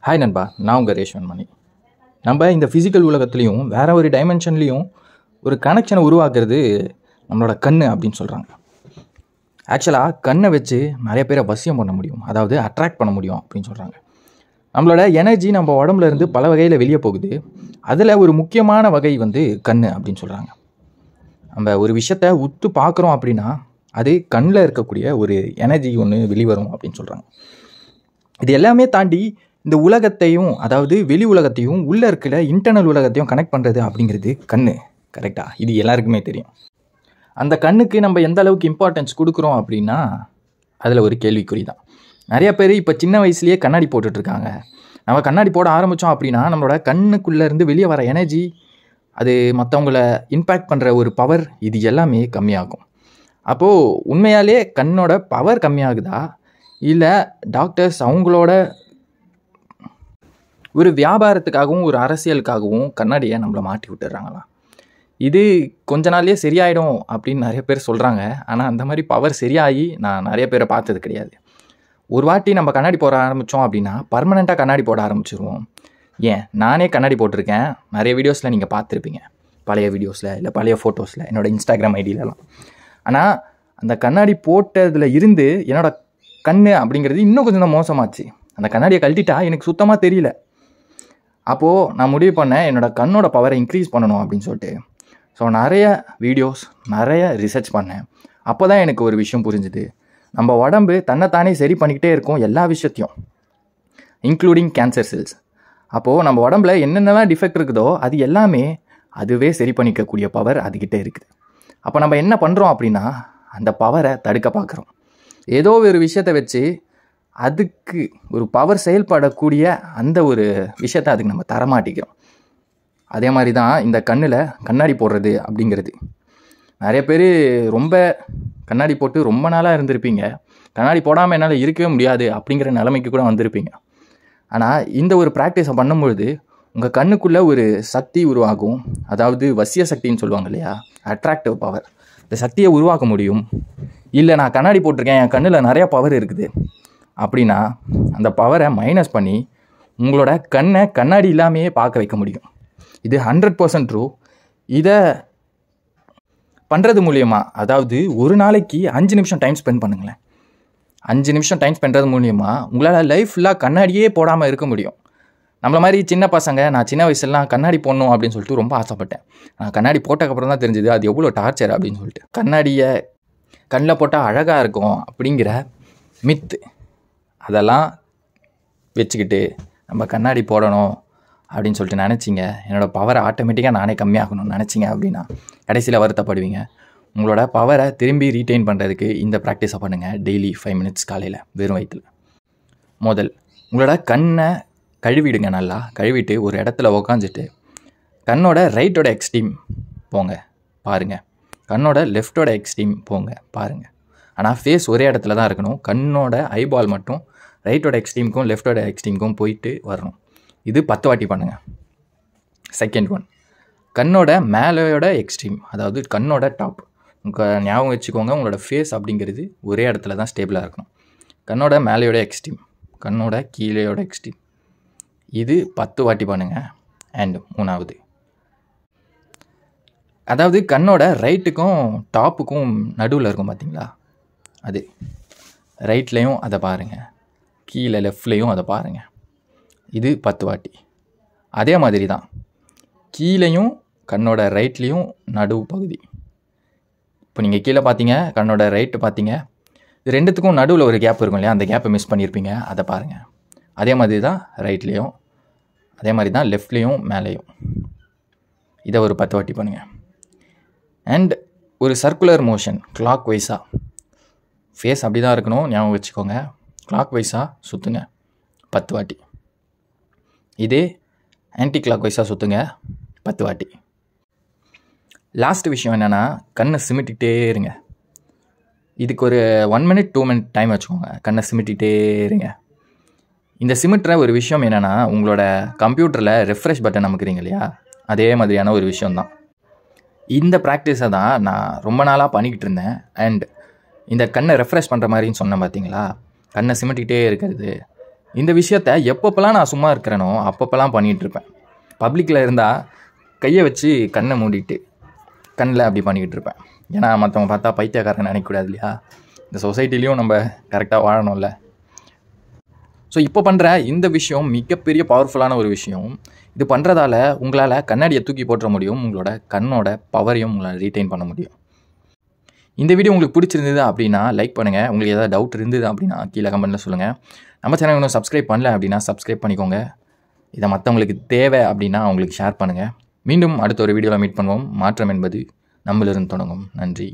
Hi நண்பா, நான் உங்கள் ரேஷ்வன் மணி. நம்ம இந்த ஃபிசிக்கல் உலகத்துலேயும் வேறு ஒரு டைமென்ஷன்லேயும் ஒரு கனெக்ஷனை உருவாக்குறது நம்மளோட கண் அப்படின்னு சொல்கிறாங்க. ஆக்சுவலாக கண்ணை வச்சு நிறைய பேரை வசியம் பண்ண முடியும், அதாவது அட்ராக்ட் பண்ண முடியும் அப்படின்னு சொல்கிறாங்க. நம்மளோட எனர்ஜி நம்ம உடம்புல இருந்து பல வகையில் வெளியே போகுது. அதில் ஒரு முக்கியமான வகை கண் அப்படின்னு சொல்கிறாங்க. நம்ம ஒரு விஷயத்தை உத்து பார்க்குறோம் அப்படின்னா அது கண்ணில் இருக்கக்கூடிய ஒரு எனர்ஜி ஒன்று வெளிவரும் அப்படின்னு சொல்கிறாங்க. இது எல்லாமே தாண்டி இந்த உலகத்தையும், அதாவது வெளி உலகத்தையும் உள்ளே இருக்கிற இன்டர்னல் உலகத்தையும் கனெக்ட் பண்ணுறது அப்படிங்கிறது கண். கரெக்டாக? இது எல்லாருக்குமே தெரியும். அந்த கண்ணுக்கு நம்ம எந்த அளவுக்கு இம்பார்ட்டன்ஸ் கொடுக்குறோம் அப்படின்னா அதில் ஒரு கேள்விக்குறி தான். நிறைய பேர் இப்போ சின்ன வயசுலேயே கண்ணாடி போட்டுட்ருக்காங்க. நம்ம கண்ணாடி போட ஆரம்பித்தோம் அப்படின்னா நம்மளோட கண்ணுக்குள்ளேருந்து வெளியே வர எனர்ஜி, அது மற்றவங்கள இம்பேக்ட் பண்ணுற ஒரு பவர், இது எல்லாமே கம்மியாகும். அப்போது உண்மையாலே கண்ணோட பவர் கம்மியாகுதா, இல்லை டாக்டர்ஸ் அவங்களோட ஒரு வியாபாரத்துக்காகவும் ஒரு அரசியலுக்காகவும் கண்ணாடியை நம்மளை மாட்டி விட்டுறாங்களா? இது கொஞ்ச நாள்லேயே சரியாயிடும் அப்படின்னு நிறைய பேர் சொல்கிறாங்க. ஆனால் அந்த மாதிரி பவர் சரியாகி நான் நிறைய பேரை பார்த்தது கிடையாது. ஒரு வாட்டி நம்ம கண்ணாடி போட ஆரம்பித்தோம் அப்படின்னா பர்மனெண்ட்டாக கண்ணாடி போட ஆரம்பிச்சிருவோம். ஏன், நானே கண்ணாடி போட்டிருக்கேன். நிறைய வீடியோஸில் நீங்கள் பார்த்துருப்பீங்க, பழைய வீடியோஸில் இல்லை பழைய ஃபோட்டோஸில், என்னோடய இன்ஸ்டாகிராம் ஐடியிலலாம். ஆனால் அந்த கண்ணாடி போட்டதில் இருந்து என்னோடய கண் அப்படிங்கிறது இன்னும் கொஞ்சம் தான் மோசமாச்சு. அந்த கண்ணாடியை கழட்டிட்டா எனக்கு சுத்தமாக தெரியல. அப்போது நான் முடிவு பண்ணேன், என்னோடய கண்ணோட பவரை இன்க்ரீஸ் பண்ணணும் அப்படின்னு சொல்லிட்டு. ஸோ நிறைய வீடியோஸ், நிறைய ரிசர்ச் பண்ணேன். அப்போ தான் எனக்கு ஒரு விஷயம் புரிஞ்சுது. நம்ம உடம்பு தன்னைத்தானே சரி பண்ணிக்கிட்டே இருக்கும், எல்லா விஷயத்தையும், இன்க்ளூடிங் கேன்சர் செல்ஸ். அப்போது நம்ம உடம்புல என்னென்னலாம் டிஃபெக்ட் இருக்குதோ அது எல்லாமே அதுவே சரி பண்ணிக்கக்கூடிய பவர் அதுக்கிட்டே இருக்குது. அப்போ நம்ம என்ன பண்ணுறோம் அப்படின்னா அந்த பவரை தடுக்க பார்க்குறோம். ஏதோ ஒரு விஷயத்தை வச்சு அதுக்கு ஒரு பவர் செயல்படக்கூடிய அந்த ஒரு விஷயத்தை அதுக்கு நம்ம தரமாட்டிக்கிறோம். அதே மாதிரி தான் இந்த கண்ணில் கண்ணாடி போடுறது அப்படிங்கிறது. நிறைய பேர் ரொம்ப கண்ணாடி போட்டு ரொம்ப நாளாக இருந்திருப்பீங்க. கண்ணாடி போடாமல் என்னால் இருக்கவே முடியாது அப்படிங்கிற நிலைமைக்கு கூட வந்திருப்பீங்க. ஆனால் இந்த ஒரு ப்ராக்டிஸை பண்ணும்பொழுது உங்கள் கண்ணுக்குள்ளே ஒரு சக்தி உருவாகும். அதாவது வசிய சக்தின்னு சொல்லுவாங்க இல்லையா, அட்ராக்டிவ் பவர். இந்த சக்தியை உருவாக்க முடியும். இல்லை, நான் கண்ணாடி போட்டிருக்கேன், என் கண்ணில் நிறையா பவர் இருக்குது அப்படின்னா அந்த பவரை மைனஸ் பண்ணி உங்களோட கண்ணை கண்ணாடி இல்லாமையே பார்க்க வைக்க முடியும். இது 100% ட்ரூ. இதை பண்ணுறது மூலியமாக, அதாவது ஒரு நாளைக்கு 5 நிமிஷம் டைம் ஸ்பெண்ட் பண்ணுங்களேன். 5 நிமிஷம் டைம் பண்ணுறது மூலியமாக உங்களால் லைஃப் ஃபுல்லாக கண்ணாடியே போடாமல் இருக்க முடியும். நம்மள மாதிரி சின்ன பசங்க, நான் சின்ன வயசுலாம் கண்ணாடி போடணும் அப்படின்னு சொல்லிட்டு ரொம்ப ஆசைப்பட்டேன். நான் கண்ணாடி போட்டதுக்கப்புறம் தான் தெரிஞ்சுது அது எவ்வளோ டார்ச்சர் அப்படின்னு சொல்லிட்டு. கண்ணாடியை கண்ணில் போட்டால் அழகாக இருக்கும் அப்படிங்கிற மித்து, அதெல்லாம் வச்சுக்கிட்டு நம்ம கண்ணாடி போடணும் அப்படின்னு சொல்லிட்டு நினச்சிங்க, என்னோடய பவரை ஆட்டோமேட்டிக்காக நானே கம்மியாகணும்னு நினச்சிங்க அப்படின்னா கடைசியில் வருத்தப்படுவீங்க. உங்களோட பவரை திரும்பி ரீட்டைன் பண்ணுறதுக்கு இந்த ப்ராக்டிஸை பண்ணுங்கள். டெய்லி 5 மினிட்ஸ் காலையில் வெறும் வயிற்றில். உங்களோட கண்ணை கழுவிடுங்க. நல்லா கழுவிட்டு ஒரு இடத்துல உக்காந்துட்டு கண்ணோட ரைட்டோட எக்ஸ்ட்ரீம் போங்க பாருங்கள், கண்ணோட லெஃப்டோட எக்ஸ்ட்ரீம் போங்க பாருங்கள். ஆனால் ஃபேஸ் ஒரே இடத்துல தான் இருக்கணும். கண்ணோட ஐபால் மட்டும் ரைட்டோட எக்ஸ்ட்ரீமுக்கும் லெஃப்டோட எக்ஸ்ட்ரீமுக்கும் போயிட்டு வரணும். இது 10 வாட்டி பண்ணுங்கள். செகண்ட் ஒன், கண்ணோட மேலேயோட எக்ஸ்ட்ரீம், அதாவது கண்ணோட டாப். உங்கள் ஞாபகம் வச்சுக்கோங்க, உங்களோட ஃபேஸ் அப்படிங்கிறது ஒரே இடத்துல தான் ஸ்டேபிளாக இருக்கணும். கண்ணோட மேலேயோட எக்ஸ்ட்ரீம், கண்ணோட கீழேயோட எக்ஸ்ட்ரீம். இது 10 வாட்டி பண்ணுங்கள். அண்ட் 3வது, அதாவது கண்ணோட ரைட்டுக்கும் டாப்புக்கும் நடுவில் இருக்கும் பார்த்தீங்களா, அது ரைட்லேயும் அதை பாருங்கள், கீழே லெஃப்ட்லேயும் அதை பாருங்கள். இது 10 வாட்டி. அதே மாதிரி தான் கீழேயும் கண்ணோட ரைட்லேயும் நடுவு பகுதி. இப்போ நீங்கள் கீழே பார்த்தீங்க, கண்ணோட ரைட்டு பார்த்தீங்க, இது ரெண்டுத்துக்கும் நடுவில் ஒரு கேப் இருக்கும் இல்லையா, அந்த கேப்பை மிஸ் பண்ணியிருப்பீங்க, அதை பாருங்கள். அதே மாதிரி தான் ரைட்லேயும், அதே மாதிரி தான் லெஃப்ட்லேயும் மேலேயும். இதை ஒரு 10 வாட்டி பண்ணுங்கள். அண்ட் ஒரு சர்க்குலர் மோஷன், கிளாக் வைஸாக, ஃபேஸ் அப்படி தான் இருக்கணும், ஞாபகம் வச்சுக்கோங்க. கிளாக் வைஸாக சுற்றுங்க 10 வாட்டி. இதே ஆன்டி கிளாக் வைஸாக சுற்றுங்க 10 வாட்டி. லாஸ்ட் விஷயம் என்னென்னா, கண்ணை சிமிட்டிகிட்டே இருங்க. இதுக்கு ஒரு 1 மினிட் 2 மினிட் டைம் வச்சுக்கோங்க. கண்ணை சிமிட்டிகிட்டே இருங்க. இந்த சிமிட்டுற ஒரு விஷயம் என்னென்னா, உங்களோட கம்ப்யூட்டரில் ரெஃப்ரெஷ் பட்டன் அமுக்குறீங்க இல்லையா, அதே மாதிரியான ஒரு விஷயந்தான். இந்த ப்ராக்டிஸை தான் நான் ரொம்ப நாளாக பண்ணிக்கிட்டு இருந்தேன். அண்ட் இந்த கண்ணை ரெஃப்ரெஷ் பண்ணுற மாதிரின்னு சொன்னேன் பார்த்தீங்களா, கண்ணை சிமிட்டிக்கிட்டே இருக்கிறது, இந்த விஷயத்த எப்பப்பெல்லாம் நான் சும்மா இருக்கிறேனோ அப்பப்பெல்லாம் பண்ணிகிட்ருப்பேன். பப்ளிக்கில் இருந்தால் கையை வச்சு கண்ணை மூடிட்டு கண்ணில் அப்படி பண்ணிக்கிட்டு இருப்பேன். ஏன்னா மற்றவங்க பார்த்தா பைத்தியக்காரன் நினைக்கக்கூடாது இல்லையா? இந்த சொசைட்டிலையும் நம்ம கரெக்டாக வாழணும்ல. ஸோ இப்போ பண்ணுற இந்த விஷயம் மிகப்பெரிய பவர்ஃபுல்லான ஒரு விஷயம். இது பண்ணுறதால உங்களால் கண்ணாடியை தூக்கி போட்டுற முடியும். உங்களோட கண்ணோட பவரையும் உங்களால் ரீட்டைன் பண்ண முடியும். இந்த வீடியோ உங்களுக்கு பிடிச்சிருந்தது அப்படின்னா லைக் பண்ணுங்கள். உங்களுக்கு ஏதாவது டவுட் இருந்தது அப்படின்னா கீழே கமெண்ட்டில் சொல்லுங்கள். நம்ம சேனல் இன்னும் சப்ஸ்கிரைப் பண்ணல அப்படின்னா சப்ஸ்கிரைப் பண்ணிக்கோங்க. இதை மற்றவங்களுக்கு தேவை அப்படின்னா அவங்களுக்கு ஷேர் பண்ணுங்கள். மீண்டும் அடுத்த ஒரு வீடியோவில் மீட் பண்ணுவோம். மாற்றம் என்பது நம்மளிருந்து தொடங்கும். நன்றி.